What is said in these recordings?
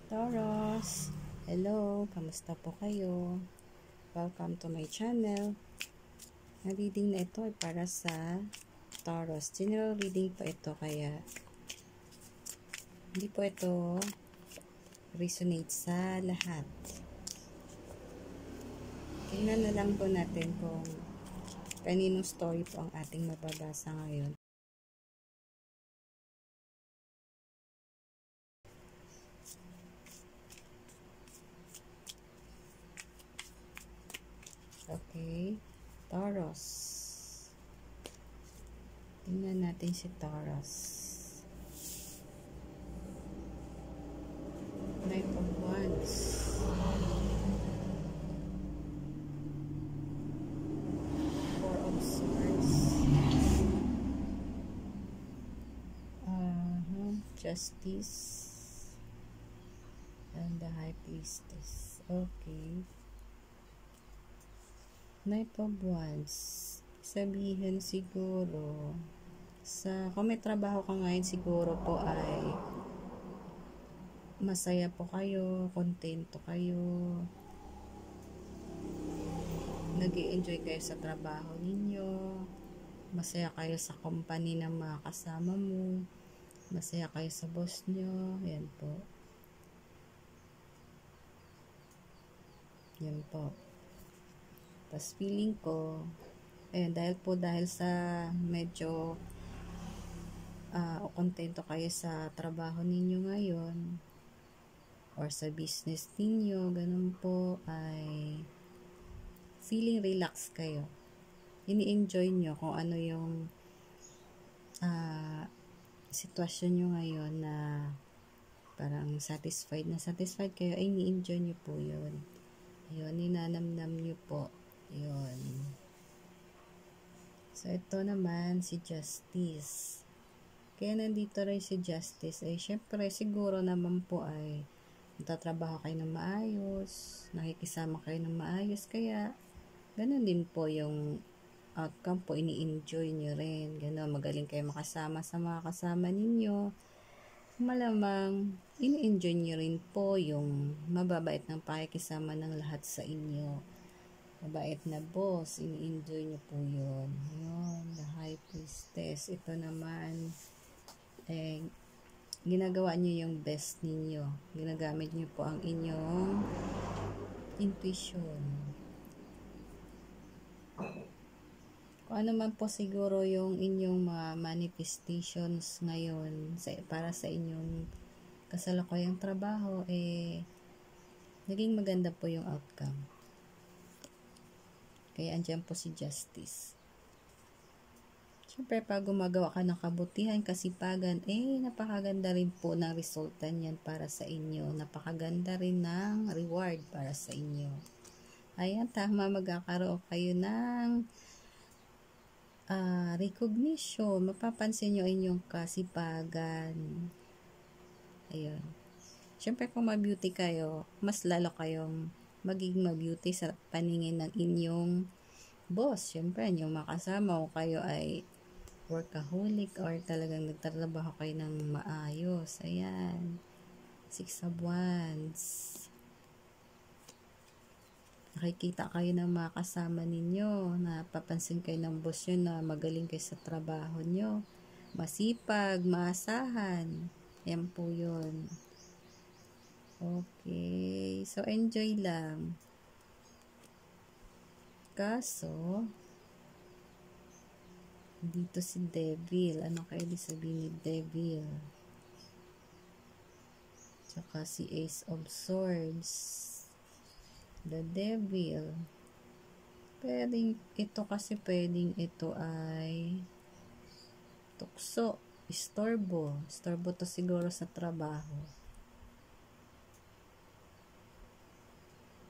Taurus, hello, kamusta po kayo? Welcome to my channel. Ang reading na ito ay para sa Taurus. General reading po ito, kaya hindi po ito resonate sa lahat. Tingnan na lang po natin kung kaninong story po ang ating mababasa ngayon. Okay, Taurus. Tingnan natin si Taurus. Knight of Wands. Four of Swords. Justice. And the High Priestess. Okay. Knight of Wands. Sabihin siguro, kung may trabaho ka ngayon, siguro po ay masaya po kayo, kontento kayo, nag-i-enjoy kayo sa trabaho ninyo, masaya kayo sa company ng mga kasama mo, masaya kayo sa boss nyo, yan po. Yan po. Tapos feeling ko, ayun, dahil sa medyo kontento kayo sa trabaho ninyo ngayon, or sa business ninyo, ganun po, ay feeling relax kayo. Ini-enjoy nyo kung ano yung sitwasyon nyo ngayon na parang satisfied kayo, ay ini-enjoy nyo po yun. Yun, ninanamnam nyo po. Yun. So, ito naman si Justice. Kaya nandito rin si Justice, ay syempre siguro naman po ay nagtatrabaho kayo ng maayos, nakikisama kayo ng maayos, kaya ganun din po yung outcome po, ini-enjoy nyo rin. Ganun, magaling kayo makasama sa mga kasama ninyo. Malamang, ini-enjoy nyo rin po yung mababait ng pakikisama ng lahat sa inyo. Mabait na boss, ini-enjoy nyo po yun. Yun, the High Priestess. Ito naman, ginagawa nyo yung best ninyo. Ginagamit nyo po ang inyong intuition. Kung ano man po siguro yung inyong mga manifestations ngayon para sa inyong kasalukuyang trabaho, naging maganda po yung outcome. Kaya andyan po si Justice. Siyempre, pag gumagawa ka ng kabutihan, kasipagan, napakaganda rin po ng resulta niyan para sa inyo. Napakaganda rin ng reward para sa inyo. Ayan, tama, magkakaroon kayo ng recognition. Mapapansin nyo inyong kasipagan. Ayun. Siyempre, kung ma-beauty kayo, mas lalo kayong magiging ma-beauty sa paningin ng inyong boss. Siyempre, yung makasama o kayo ay workaholic or talagang nagtatrabaho kayo ng maayos. Ayan. Six of Wands. Nakikita kayo ng mga kasama ninyo, napapansin kayo ng boss nyo na magaling kayo sa trabaho nyo. Masipag, maasahan. Yan po yun. Okay. So, enjoy lang. Kaso, dito si Devil. Ano kayo ibig sabihin ni Devil? Tsaka si Ace of Swords. The Devil. Pwedeng ito ay tukso. Istorbo. Istorbo to siguro sa trabaho.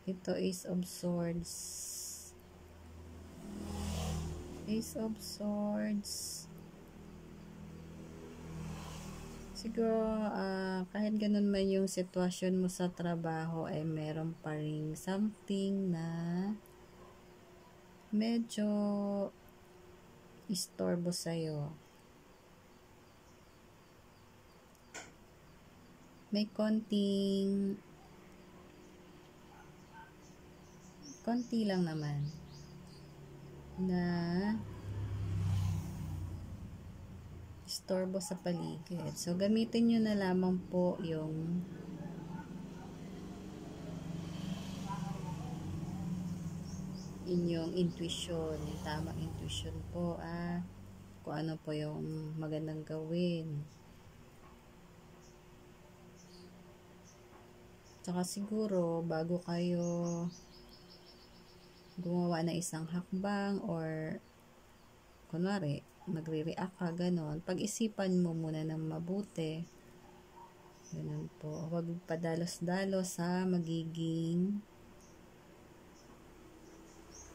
Ito, Ace of Swords. Ace of Swords. Siguro, kahit ganun man yung sitwasyon mo sa trabaho, ay meron pa rin something na medyo istorbo sa'yo. may konti lang naman na istorbo sa paligid. So, gamitin nyo na lamang po yung inyong intuition, yung tamang intuition po, kung ano po yung magandang gawin. Tsaka siguro, bago kayo gumawa ng isang hakbang or kunwari, magre-react ka, ganon, pag-isipan mo muna ng mabuti. Ganon po. Huwag padalos-dalos sa magiging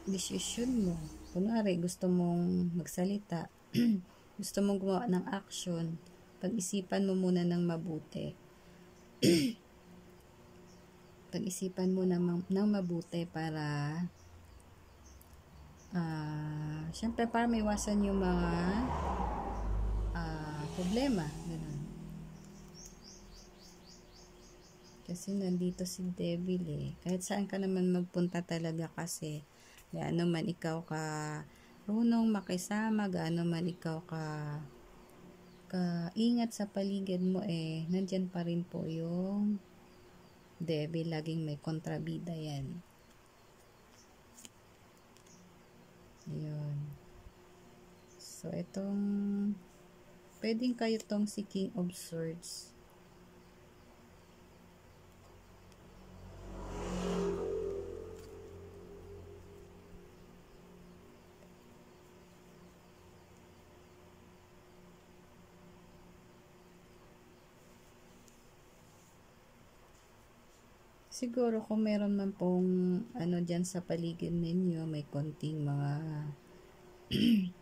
desisyon mo. Kunwari, gusto mong magsalita, gusto mong gumawa ng action, pag-isipan mo muna ng mabuti. Pag-isipan mo ng mabuti para syempre para maiwasan yung mga problema. Ganun. Kasi nandito si Devil Kahit saan ka naman magpunta talaga kasi gaano man ikaw ka runong makisama, gaano man ikaw ka ingat sa paligid mo nandyan pa rin po yung Devil. Laging may kontrabida yan. Ayun. So, pwedeng kayo tong si King of Swords. Siguro kung meron man pong dyan sa paligid ninyo, may konting mga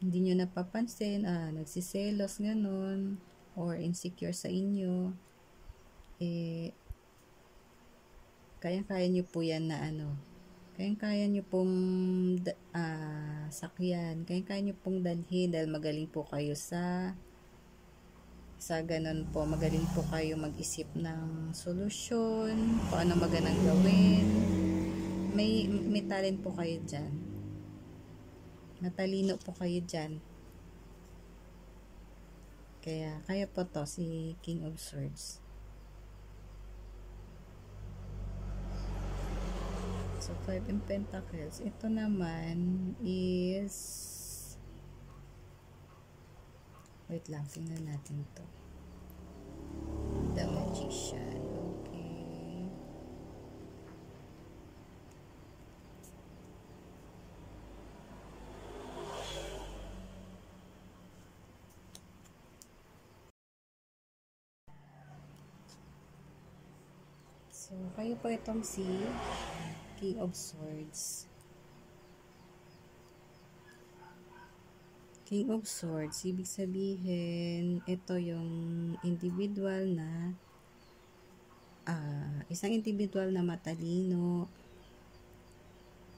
hindi nyo napapansin, nagsiselos, ganon, or insecure sa inyo, kayang-kaya nyo po yan na kayang-kaya nyo pong sakyan, kayang-kaya nyo pong dalhin dahil magaling po kayo sa ganon po, magaling po kayo mag-isip ng solusyon, kung ano magandang gawin. May talent po kayo dyan. Matalino po kayo dyan. Kaya po to, si King of Swords. So, 5 in Pentacles. Ito naman is wait lang, tingnan natin to. The Magician. Okay. So, kayo po itong si King of Swords. King of Swords, ibig sabihin, ito yung individual na isang individual na matalino,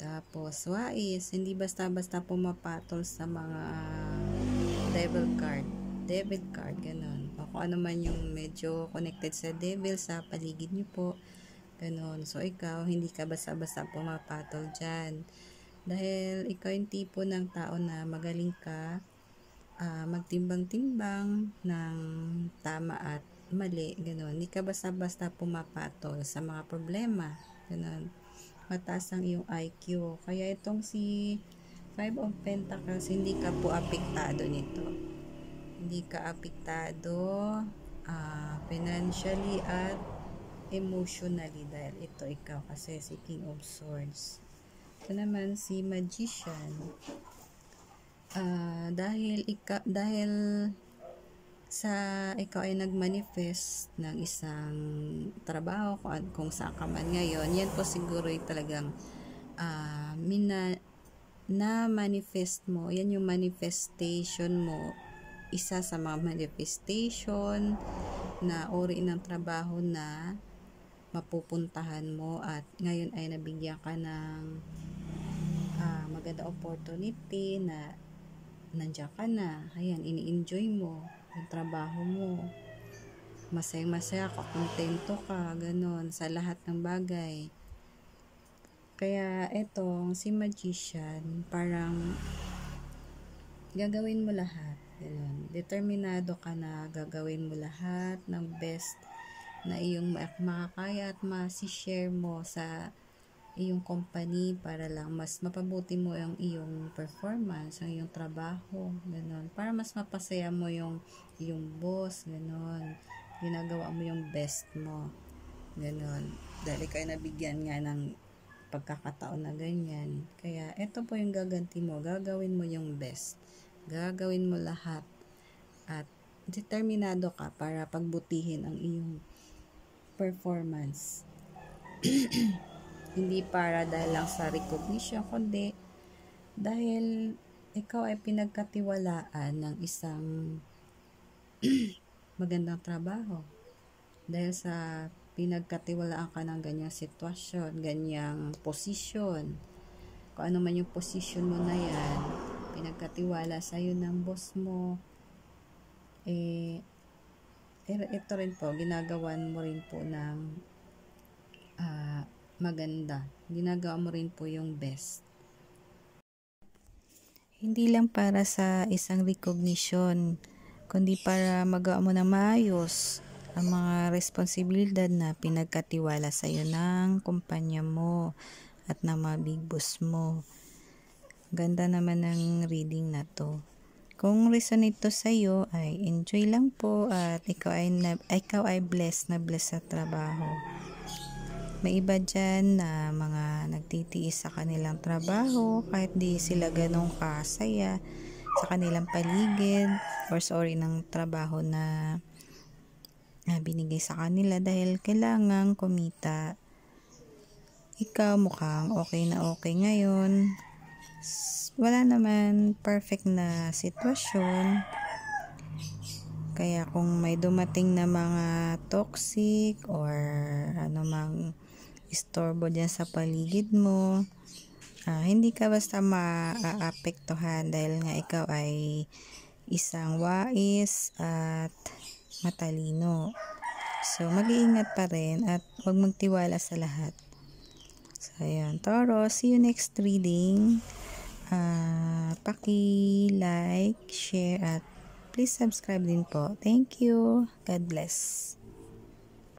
tapos wais, hindi basta-basta pumapatol sa mga devil card, ganon. O kung ano man yung medyo connected sa devil sa paligid nyo po, ganon. So, ikaw, hindi ka basta-basta pumapatol dyan. Dahil ikaw yung tipo ng tao na magaling ka magtimbang-timbang ng tama at mali, gano'n. Hindi ka basta-basta pumapatol sa mga problema, gano'n. Mataas ang iyong IQ. Kaya itong si 5 of Pentacles, hindi ka po apektado nito. Hindi ka apektado financially at emotionally dahil ito ikaw kasi si King of Swords. Ito naman si Magician. Dahil sa ikaw ay nagmanifest ng isang trabaho kung saan ka man ngayon, yan po siguro ay talagang na-manifest mo. Yan yung manifestation mo. Isa sa mga manifestation na uri ng trabaho na mapupuntahan mo at ngayon ay nabigyan ka ng maganda opportunity na nandiyan ka na. Ayan, ini-enjoy mo yung trabaho mo. masaya ka, kontento ka, ganon, sa lahat ng bagay. Kaya etong si Magician, parang gagawin mo lahat. Ganon. Determinado ka na gagawin mo lahat ng best na iyong makakaya at masishare mo sa iyong company para lang mas mapabuti mo ang iyong performance, ang iyong trabaho, ganon. Para mas mapasaya mo yung boss, ganon. Ginagawa mo yung best mo, ganon. Dahil ikaw ay nabigyan nga ng pagkakataon na ganyan. Kaya ito po yung gaganti mo, gagawin mo yung best. Gagawin mo lahat at determinado ka para pagbutihin ang iyong performance. Hindi para dahil lang sa recognition, kundi dahil ikaw ay pinagkatiwalaan ng isang magandang trabaho. Dahil sa pinagkatiwalaan ka ng ganyang sitwasyon, ganyang posisyon. Kung ano man yung posisyon mo na yan, pinagkatiwala sa'yo ng boss mo, ito rin po, ginagawan mo rin po ng maganda. Ginagawa mo rin po yung best. Hindi lang para sa isang recognition, kundi para magawa mo na maayos ang mga responsibilidad na pinagkatiwala sa iyo ng kumpanya mo at ng mga big boss mo. Ganda naman ng reading na to. Kung resonate to sa iyo, ay enjoy lang po at ikaw ay blessed na blessed sa trabaho. May iba dyan na mga nagtitiis sa kanilang trabaho kahit di sila ganong kasaya sa kanilang paligid or ng trabaho na binigay sa kanila dahil kailangang kumita. Ikaw mukhang okay na okay ngayon. Wala naman perfect na sitwasyon. Kaya kung may dumating na mga toxic or mang istorbo dyan sa paligid mo, hindi ka basta maaapektuhan dahil nga ikaw ay isang wais at matalino. So, mag-iingat pa rin at huwag magtiwala sa lahat. So, ayan. Taurus, see you next reading. Paki-like, share at please subscribe din po. Thank you. God bless.